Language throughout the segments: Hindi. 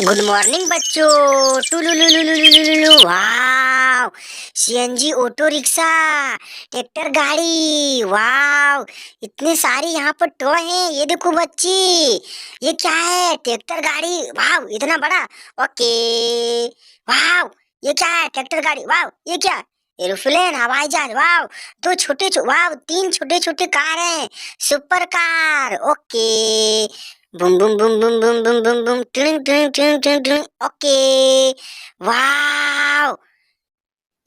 गुड मॉर्निंग बच्चों। टुलुलुलुलुलुलुलु, वाव! सीएनजी ऑटो रिक्शा, ट्रैक्टर गाड़ी, वाव! इतने सारे यहाँ पर टॉय हैं। ये देखो बच्ची, ये क्या है? ट्रैक्टर गाड़ी, वाव! इतना बड़ा। ओके, वाव! ये क्या है? ट्रैक्टर गाड़ी, वाव! ये क्या? एरोप्लेन, हवाई जहाज, वाव! वाव! तीन छोटे छोटे कार हैं, super car. Okay, boom boom boom boom boom boom boom boom, टिंग टिंग टिंग टिंग टिंग। ओके, वाव!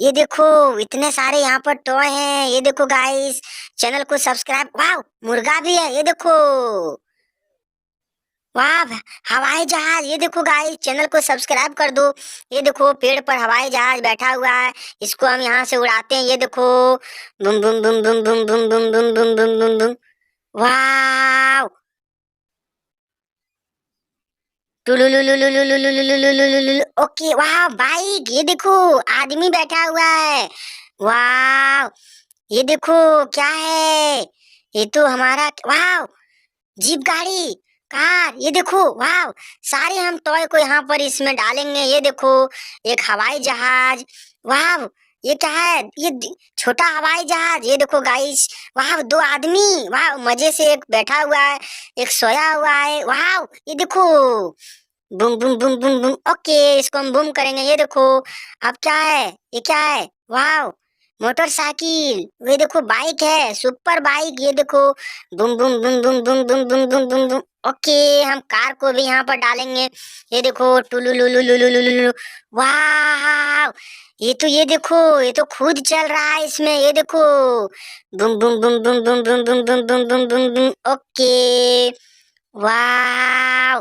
ये देखो, इतने सारे यहाँ पर टॉय हैं। ये देखो गाइस, चैनल को सब्सक्राइब। वाव! मुर्गा भी है, ये देखो। वाह! हवाई जहाज, ये देखो गाइस, चैनल को सब्सक्राइब कर दो। ये देखो, पेड़ पर हवाई जहाज बैठा हुआ है। इसको हम यहाँ से उड़ाते हैं। ये देखो, Bum boom boom boom boom boom boom boom boom boom boom Bum. वाव! टुलुलुलुलुलुलुलुलुलुलुलुलुलु। ओके, वाह! बाइक, ये देखो, आदमी बैठा हुआ है। वाव! ये देखो, क्या है? ये तो हमारा, वाव! जीप गाड़ी, कार, ये देखो, वाव! सारे हम टॉय को यहाँ पर इसमें डालेंगे। ये देखो, एक हवाई जहाज, वाव! ये क्या है? छोटा हवाई जहाज। ये देखो गाइस, वाव! दो आदमी, वाव! मजे से एक बैठा हुआ है, एक सोया हुआ है। वाव! ये देखो, boom boom boom boom boom. Okay, इसको हम बूम करेंगे। ये देखो, अब क्या है? ये क्या है? वाव! मोटरसाइकिल, ये देखो, बाइक है, सुपर बाइक। ये देखो, Bum boom boom boom boom boom boom boom boom boom. Okay, हम कार को भी यहाँ पर डालेंगे। ये देखो, टुलुलुलुलुलुलुलु, वाह! ये देखो, ये तो खुद चल रहा है इसमें। ये देखो, Bum boom boom boom boom boom boom boom boom boom boom boom. Okay, वाह!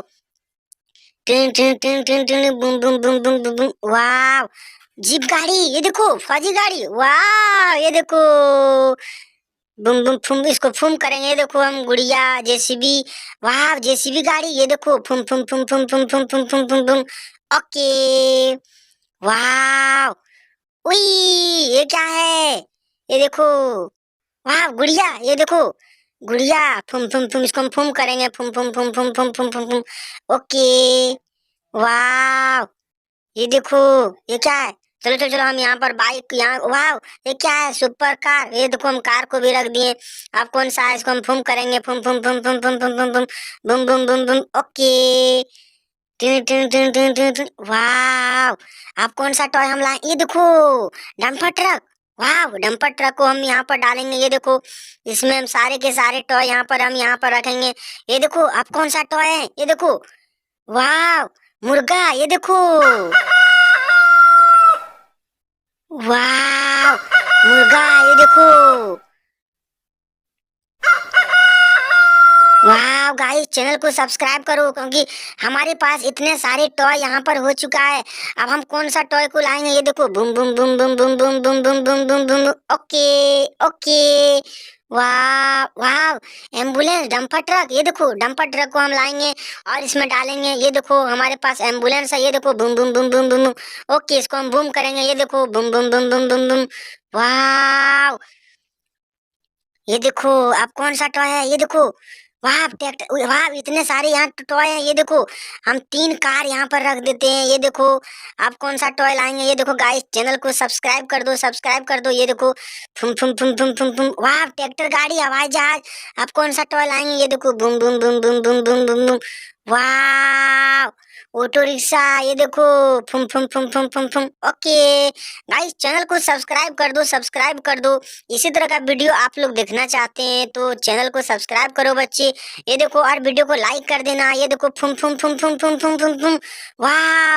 टिन टिन टिन टिन टिन, boom boom boom boom boom Bum. वाह! जीप गाड़ी, ये देखो, फौजी गाड़ी, वाह! ये देखो, बुम बुम फुम, इसको फुम करेंगे। ये देखो, हम गुड़िया, जेसीबी, वाह! जेसीबी गाड़ी, ये देखो, फुम फुम फुम फुम फुम फुम फुम फुम फुम फुम। ओके, वाह! उई, ये क्या है? ये देखो, वाह! गुड़िया, ये देखो, गुड़िया, फुम फुम फुम, इसको हम फुम करेंगे। फुम फुम फुम फुम फुम फुम फुम फुम। ओके, वाह! ये देखो, ये क्या है? चलो चलो चलो, हम यहाँ पर बाइक, यहाँ, वाह! ये क्या है? Super car. ये देखो, हम कार को भी रख दिए। अब कौन सा है? इसको हम फुम करेंगे। फुम फुम फुम फुम फुम फुम फुम फुम, Bum boom boom boom. Okay, टिन टिन टिन टिन टिन टिन, वाह! अब कौन सा टॉय हम लाए? ये देखो, डंपर ट्रक, वाह! डंपर ट्रक को हम यहाँ पर डालेंगे। ये देखो, इसमें हम सारे के सारे टॉय यहाँ पर हम यहाँ पर रखेंगे। ये देखो, अब कौन सा टॉय है? ये देखो, वाह! मुर्गा, ये देखो, वाव! मुर्गा, ये देखो, वाव! गाइस, चैनल को सब्सक्राइब करो, क्योंकि हमारे पास इतने सारे टॉय यहाँ पर हो चुका है। अब हम कौन सा टॉय को लाएंगे? ये देखो, boom boom boom boom boom boom boom boom boom boom boom. Okay, okay, wow! Wow! Ambulance, dumper truck, ये देखो, डंपर ट्रक को हम लाएंगे और इसमें डालेंगे। ये देखो, हमारे पास एम्बुलेंस है। ये देखो, boom boom boom boom boom boom. Okay, इसको हम बूम करेंगे। ये देखो, boom boom boom boom boom boom. Wow! ये देखो, अब कौन सा टॉय है? ये देखो, वाह! ट्रैक्टर, वाह! इतने सारे यहाँ टॉय हैं। ये देखो, हम तीन कार यहाँ पर रख देते हैं। ये देखो, अब कौन सा टॉय लाएंगे? ये देखो गाइस, चैनल को सब्सक्राइब कर दो, सब्सक्राइब कर दो। ये देखो, फुम फुम फुम फुम फुम फुम, वाह! ट्रैक्टर गाड़ी, हवाई जहाज। अब कौन सा टॉय लाएंगे? ये देखो, boom boom boom boom boom boom boom boom, वाह! ऑटो रिक्शा, ये देखो, फुम फुम फुम फुम फुम फुम। ओके गाइस, चैनल को सब्सक्राइब कर दो, सब्सक्राइब कर दो। इसी तरह का वीडियो आप लोग देखना चाहते हैं तो चैनल को सब्सक्राइब करो बच्चे। ये देखो, और वीडियो को लाइक कर देना। ये देखो, फुम फुम फुम फुम फुम फुम फुम फुम, वाह!